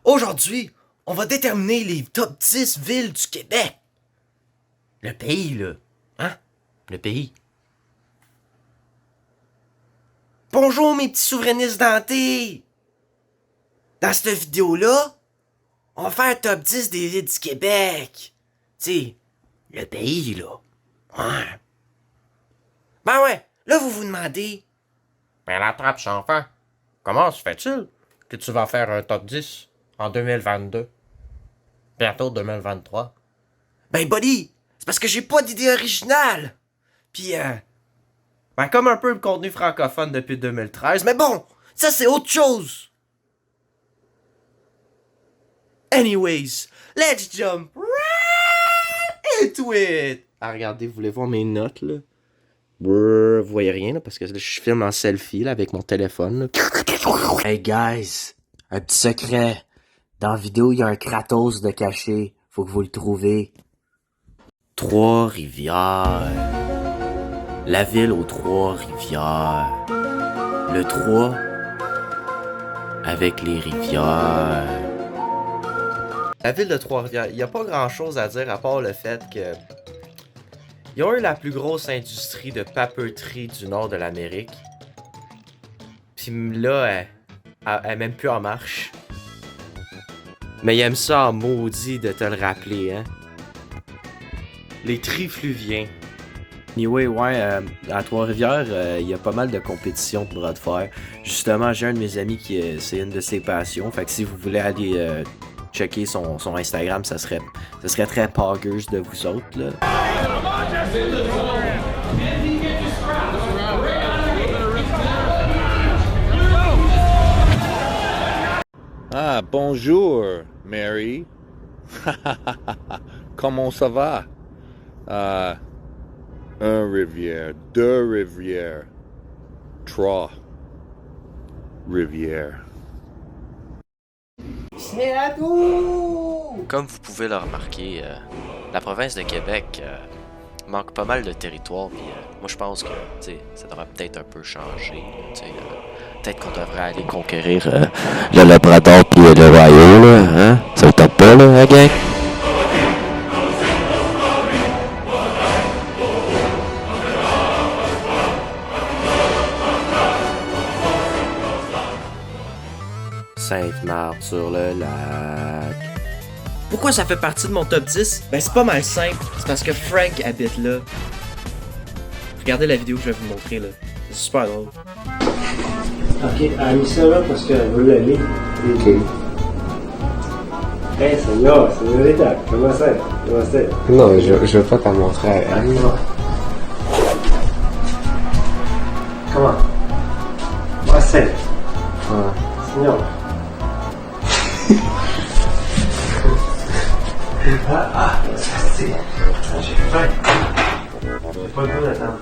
Aujourd'hui, on va déterminer les top 10 villes du Québec. Le pays, là. Hein? Le pays. Bonjour mes petits souverainistes dentés! Dans cette vidéo-là, on va faire un top 10 des villes du Québec. Tu sais, le pays, là. Ouais. Ben ouais, là vous vous demandez... Ben la trappe, enfant, comment se fait-il que tu vas faire un top 10 en 2022? Bientôt 2023. Ben buddy, c'est parce que j'ai pas d'idée originale. Puis ben comme un peu le contenu francophone depuis 2013, mais bon, ça c'est autre chose. Anyways, let's jump right into it. Ah regardez, vous voulez voir mes notes là? Brrr, vous voyez rien là, parce que là, je filme en selfie là, avec mon téléphone là. Hey guys, un petit secret. Dans la vidéo, il y a un Kratos de caché. Faut que vous le trouvez. Trois-Rivières. La ville aux Trois-Rivières. Le 3 avec les rivières. La ville de Trois-Rivières, il n'y a pas grand chose à dire à part le fait que ils ont eu la plus grosse industrie de papeterie du nord de l'Amérique. Puis là, elle est même plus en marche. Mais ils aiment ça en maudit de te le rappeler, hein. Les trifluviens. Anyway, ouais, à Trois-Rivières, il y a pas mal de compétitions de bras de fer. Justement, j'ai un de mes amis qui c'est une de ses passions. Fait que si vous voulez aller checker son Instagram, ça serait très poggers de vous autres, là. Ah, bonjour, Mary. Comment ça va? Un rivière, deux rivières, trois rivières. C'est à tout! Comme vous pouvez le remarquer, la province de Québec manque pas mal de territoire, puis moi je pense que ça devrait peut-être un peu changer. Peut-être qu'on devrait aller conquérir le Labrador puis le Ohio, là, hein? Ça vous tente pas, là, la gang? Sainte-Marthe-sur-le-Lac. Pourquoi ça fait partie de mon top 10? Ben c'est pas mal simple, c'est parce que Frank habite là. Regardez la vidéo que je vais vous montrer là. C'est super drôle. Ok, elle a mis ça là parce qu'elle veut l'aller. Ok. Hey, Seigneur, señorita, comment c'est? Comment c'est? Non, je veux pas t'en montrer à elle. Comment? Comment c'est? Ouais. Seigneur. C'est. J'ai faim. J'ai pas le goût d'attendre.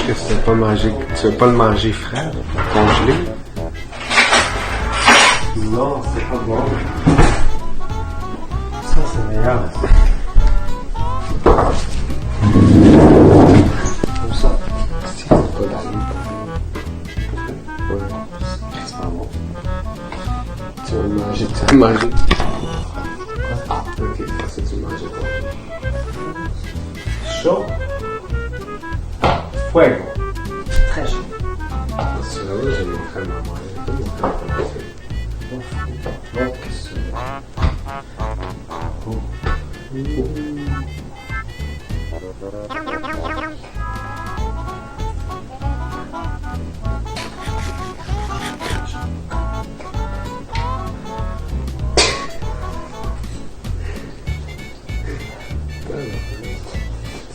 Est-ce que tu veux pas manger, tu veux pas le manger frais, congelé? Non, c'est pas bon. Ça, c'est meilleur. Comme ça. C'est pas d'allure. Ouais, c'est pas bon. Tu vas le manger, tu vas le manger. Ok, ça tu manges quoi? Chaud. Fuego. Très chaud. C'est vrai, j'ai montré à ma mère. J'ai pas montré à ma fille. Non, qu'est-ce que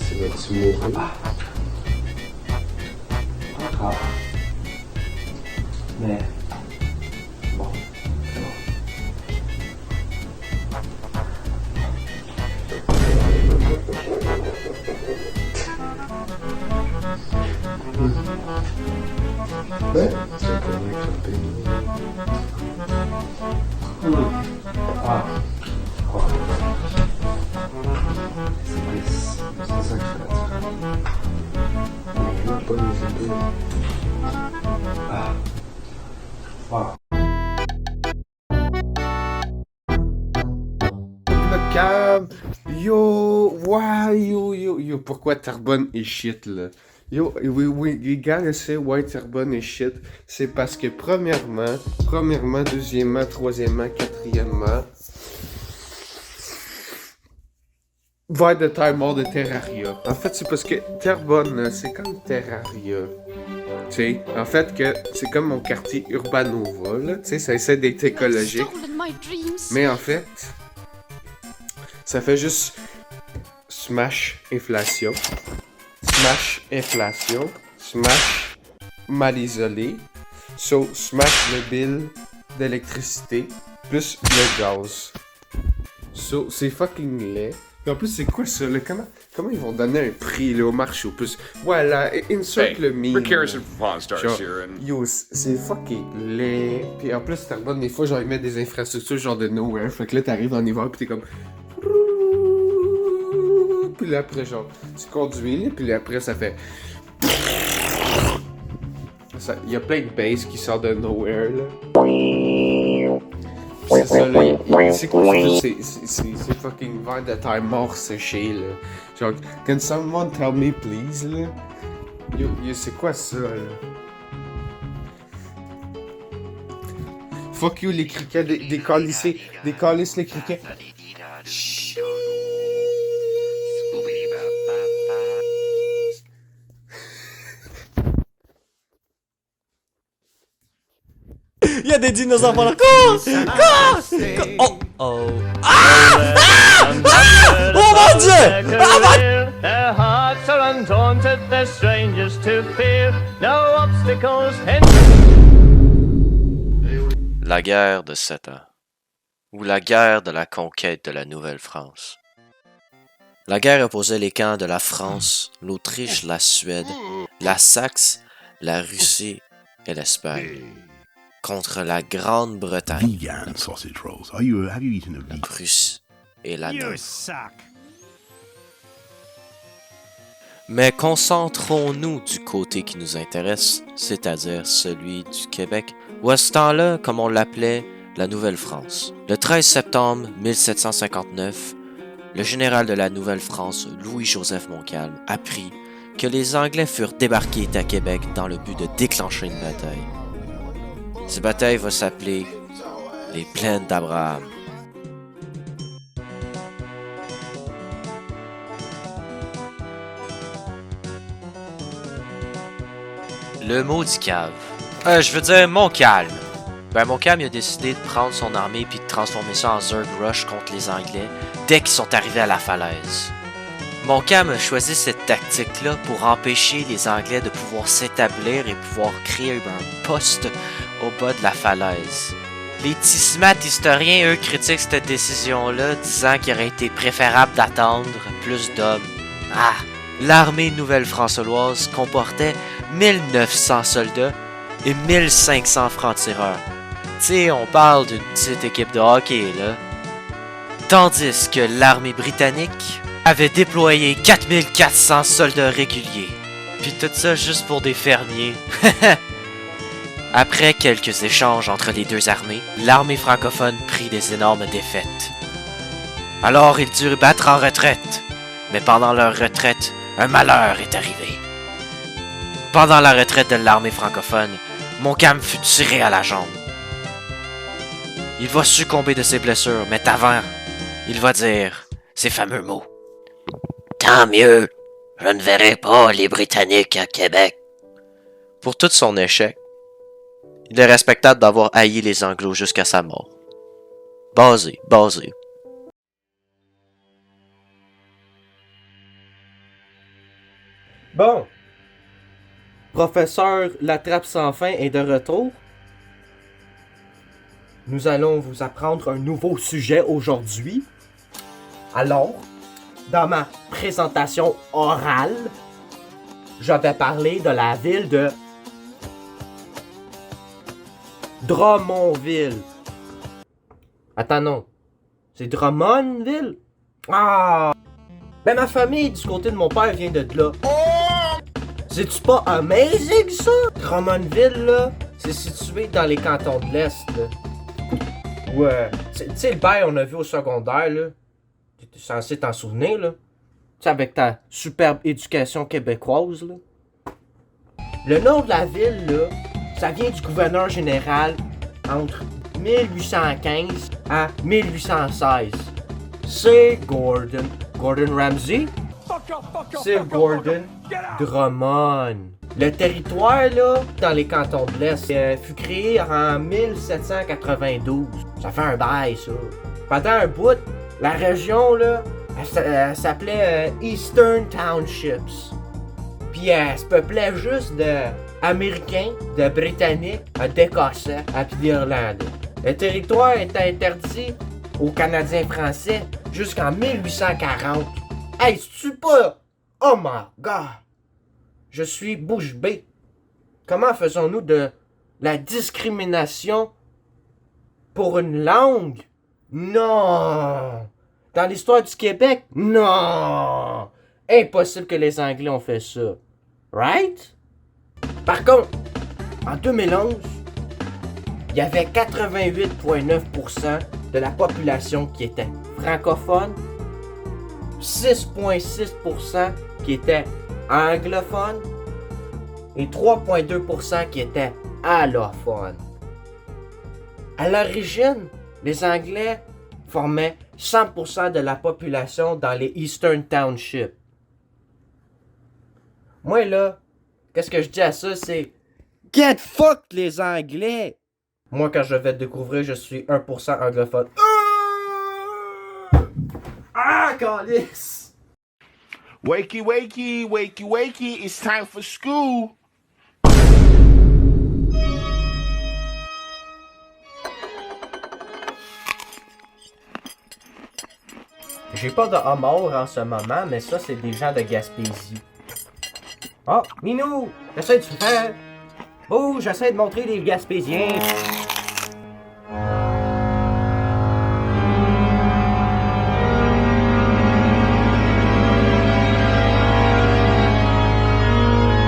Tu vas-tu mourir? Ah. Mais. Bon. C'est bon. Ouais, c'est pas mal campé. Ah. Oh. C'est ça que je fais la différence. Je veux pas les épées. Ah. Wow. calme. Yo, yo, pourquoi Terrebonne est shit, là? Yo, we gotta say why Terrebonne est shit. C'est parce que premièrement, deuxièmement, troisièmement, quatrièmement, vers de time mort de Terraria. En fait, c'est parce que Terrebonne, là, c'est comme Terraria. Tu sais, en fait, que c'est comme mon quartier Urbanova, là. Tu sais, ça essaie d'être écologique. Mais en fait, ça fait juste smash inflation, smash mal isolé, smash le bill d'électricité, plus le gaz. C'est fucking laid. Et en plus, c'est quoi ça, là? Comment ils vont donner un prix, là, au marché au plus? Voilà, insert le meme. Rick Harrison from Pawn Stars here, and... Yo, c'est fucking laid. Puis en plus, Terrebonne, des fois, genre, ils mettent des infrastructures genre de nowhere. Fait que là, t'arrives en hiver, pis t'es comme... Puis là, après, genre, tu conduis, là, puis là, après, ça fait... Il y a plein de bass qui sortent de nowhere, là. C'est ça, là. C'est quoi, c'est fucking vers de time mort séché, là. Genre, can someone tell me, please, là? Yo, c'est quoi ça, là? Fuck you, les criquets, décalisse les criquets. Il y a des dinosaures par là. Cours! Oh! Oh! Ah! Ah! Ah! Oh mon Dieu! Ah mon... Their hearts are undaunted, they're strangers to fear. No obstacles La guerre de 7 ans, ou la guerre de la conquête de la Nouvelle-France. La guerre opposait les camps de la France, l'Autriche, la Suède, la Saxe, la Russie et l'Espagne, contre la Grande-Bretagne, la Prusse et la Nord. Mais concentrons-nous du côté qui nous intéresse, c'est-à-dire celui du Québec, ou à ce temps-là, comme on l'appelait, la Nouvelle-France. Le 13 septembre 1759, le général de la Nouvelle-France, Louis-Joseph Montcalm, apprit que les Anglais furent débarqués à Québec dans le but de déclencher une bataille. Cette bataille va s'appeler les Plaines d'Abraham. Le maudit cave. Je veux dire Montcalm. Montcalm il a décidé de prendre son armée puis de transformer ça en Zerg Rush contre les Anglais dès qu'ils sont arrivés à la falaise. Montcalm a choisi cette tactique-là pour empêcher les Anglais de pouvoir s'établir et pouvoir créer un poste au bas de la falaise. Les tismates historiens, eux, critiquent cette décision-là, disant qu'il aurait été préférable d'attendre plus d'hommes. L'armée nouvelle-françoise comportait 1900 soldats et 1500 francs-tireurs. T'sais, on parle d'une petite équipe de hockey, là. Tandis que l'armée britannique avait déployé 4400 soldats réguliers. Puis tout ça juste pour des fermiers. Après quelques échanges entre les deux armées, l'armée francophone prit des énormes défaites. Alors ils durent battre en retraite. Mais pendant leur retraite, un malheur est arrivé. Pendant la retraite de l'armée francophone, Montcalm fut tiré à la jambe. Il va succomber de ses blessures, mais avant, il va dire ces fameux mots. Tant mieux, je ne verrai pas les Britanniques à Québec. Pour tout son échec, il est respectable d'avoir haï les Anglos jusqu'à sa mort. Basé. Bon. Professeur Latrappe sans fin est de retour. Nous allons vous apprendre un nouveau sujet aujourd'hui. Alors, dans ma présentation orale, je vais parler de la ville de Drummondville. Attends, non. C'est Drummondville? Ah! Ben, ma famille, du côté de mon père, vient de là. C'est-tu pas amazing, ça? Drummondville, là, c'est situé dans les cantons de l'Est, là. Ouais. Tu sais, le bail on a vu au secondaire, là. T'es censé t'en souvenir, là. Tu sais, avec ta superbe éducation québécoise, là. Le nom de la ville, là, ça vient du gouverneur général entre 1815 à 1816. C'est Gordon. Gordon Ramsay? C'est Gordon Drummond. Le territoire, là, dans les cantons de l'Est, fut créé en 1792. Ça fait un bail, ça. Pendant un bout, la région, là, elle s'appelait Eastern Townships. Puis elle se peuplait juste d'Américains, de Britanniques, d'Écossais, puis d'Irlandais. Le territoire était interdit aux Canadiens français jusqu'en 1840. Hey, c'est-tu pas... Oh my God! Je suis bouche bée. Comment faisons-nous de la discrimination pour une langue? Non! Dans l'histoire du Québec? Non! Impossible que les Anglais ont fait ça. Right? Par contre, en 2011, il y avait 88,9% de la population qui était francophone, 6,6% qui était anglophone et 3,2% qui étaient allophones. À l'origine, les Anglais formaient 100% de la population dans les Eastern Townships. Moi là, qu'est-ce que je dis à ça, c'est get fucked les Anglais! Moi quand je vais te découvrir, je suis 1% anglophone. Ah, calice! Wakey, wakey, wakey, wakey, it's time for school. J'ai pas de homard en ce moment, mais ça, c'est des gens de Gaspésie. Oh, Minou! J'essaie de faire... Oh, j'essaie de montrer les Gaspésiens.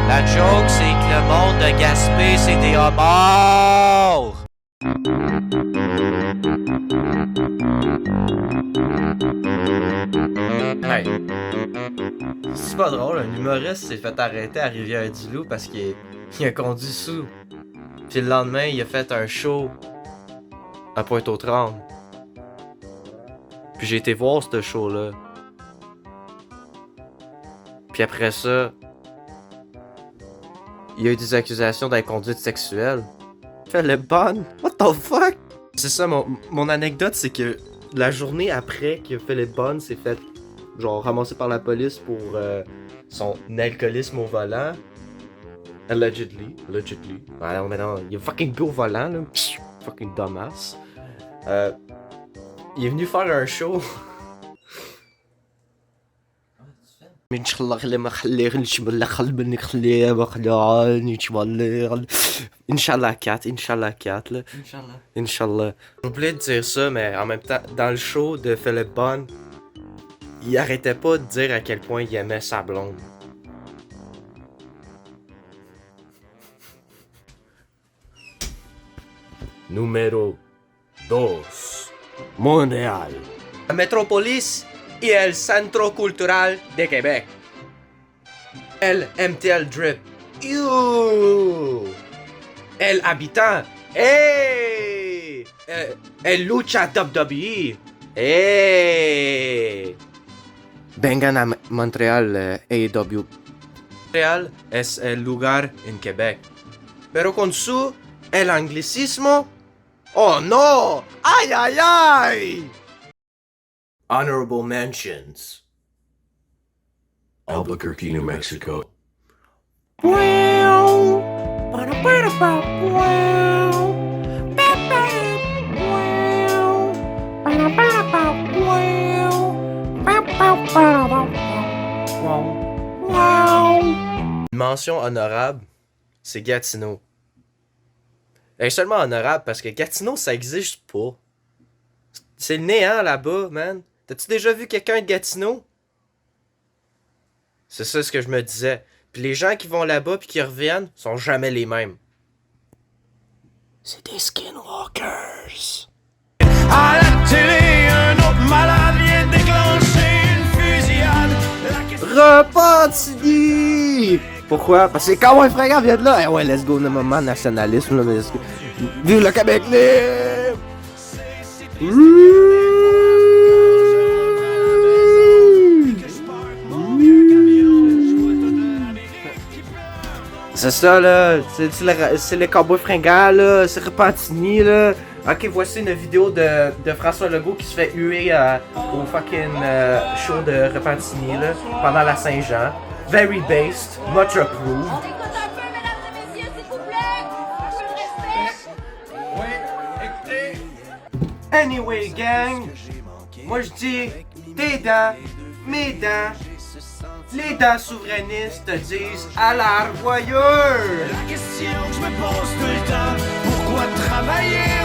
La joke, c'est que le monde de Gaspé, c'est des homards! Hey. C'est pas drôle, un humoriste s'est fait arrêter à Rivière-du-Loup parce qu'il a conduit sous. Puis le lendemain, il a fait un show à Pointe-aux-Trembles. Puis j'ai été voir ce show-là. Puis après ça, il y a eu des accusations d'inconduite sexuelle. Philippe Bonne? What the fuck? C'est ça, mon anecdote, c'est que la journée après que Philippe Bonne s'est fait genre ramassé par la police pour son alcoolisme au volant. Allegedly. Alors maintenant, il est fucking bu au volant, là. Psh, fucking dumbass. Il est venu faire un show. Inch'Allah 4, là. Inch'Allah. J'ai oublié de dire ça, mais en même temps, dans le show de Philippe Bonne, il arrêtait pas de dire à quel point il aimait sa blonde. Numéro 2. Montréal. La métropolis et el Centro Cultural de Québec. El MTL Drip. You. El Habitant. Hey. El Lucha WWE. Hey. Vengan a Montreal, AEW. Montreal es el lugar en Quebec. Pero con su el anglicismo. Oh no! Ay, ay, ay! Honorable mentions. Albuquerque, New Mexico. Une mention honorable, c'est Gatineau. Elle est seulement honorable parce que Gatineau, ça existe pas. C'est le néant là-bas, man. T'as-tu déjà vu quelqu'un de Gatineau? C'est ça ce que je me disais. Puis les gens qui vont là-bas puis qui reviennent sont jamais les mêmes. C'est des skinwalkers. À la télé, un autre malade vient déclencher Repentigny! Pourquoi? Parce que quand un frère vient de là, eh ouais, let's go, le moment nationalisme, là, mais let's go. Vive le Québec libre! C'est ça, là. C'est le cowboy fringant, là. C'est Repentigny, là. Ok, voici une vidéo de François Legault qui se fait huer au fucking show de Repentigny, là, pendant la Saint-Jean. Very based, much approved. On écoute un peu, mesdames et messieurs, s'il vous plaît. Un peu de respect. Anyway, gang, moi je dis tes dents, mes dents, les dents souverainistes te disent à la revoyure. La question que je me pose tout le temps, pourquoi travailler